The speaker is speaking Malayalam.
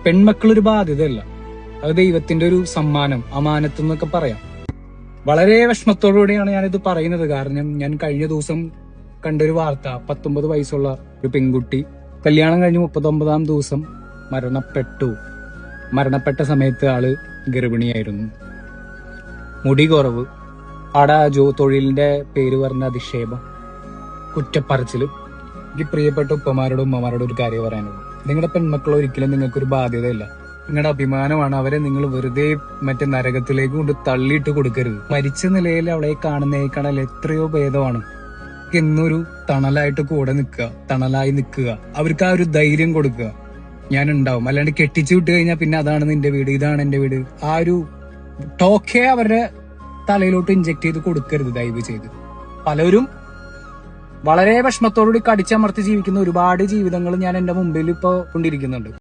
പെൺമക്കളൊരു ബാധ്യതയല്ല, അത് ദൈവത്തിന്റെ ഒരു സമ്മാനം, അമാനത്ത് എന്നൊക്കെ പറയാം. വളരെ വിഷമത്തോടുകൂടിയാണ് ഞാനിത് പറയുന്നത്. കാരണം ഞാൻ കഴിഞ്ഞ ദിവസം കണ്ടൊരു വാർത്ത, 19 വയസ്സുള്ള ഒരു പെൺകുട്ടി കല്യാണം കഴിഞ്ഞ് 39-ാം ദിവസം മരണപ്പെട്ട സമയത്ത് ആള് ഗർഭിണിയായിരുന്നു. മുടി കുറവ്, തൊഴിലിന്റെ പേര് പറഞ്ഞ അധിക്ഷേപം, കുറ്റപ്പറച്ചില്. എനിക്ക് പ്രിയപ്പെട്ട ഉപ്പമാരോടും ഉമ്മമാരോടും ഒരു കാര്യം പറയാനുള്ളൂ. നിങ്ങളുടെ പെൺമക്കൾ ഒരിക്കലും നിങ്ങൾക്കൊരു ബാധ്യതയില്ല, നിങ്ങളുടെ അഭിമാനമാണ്. അവരെ നിങ്ങൾ വെറുതെ മറ്റേ നരകത്തിലേക്ക് കൊണ്ട് തള്ളിയിട്ട് കൊടുക്കരുത്. മരിച്ച നിലയിൽ അവളെ കാണുന്നേക്കാൾ എത്രയോ ഭേദമാണ് എന്നൊരു തണലായിട്ട് കൂടെ നിൽക്കുക, തണലായി നിൽക്കുക. അവർക്ക് ആ ഒരു ധൈര്യം കൊടുക്കുക, ഞാൻ ഉണ്ടാവും. അല്ലാണ്ട് കെട്ടിച്ചു വിട്ട് കഴിഞ്ഞാൽ പിന്നെ അതാണ് നിന്റെ വീട്, ഇതാണ് എന്റെ വീട്, ആ ഒരു ടോക്കേ അവരുടെ തലയിലോട്ട് ഇൻജെക്ട് ചെയ്ത് കൊടുക്കരുത് ദയവ് ചെയ്ത്. പലരും വളരെ വിഷമത്തോടുകൂടി കടിച്ചമർത്തി ജീവിക്കുന്ന ഒരുപാട് ജീവിതങ്ങൾ ഞാൻ എന്റെ മുമ്പിൽ ഇപ്പൊ കൊണ്ടിരിക്കുന്നുണ്ട്.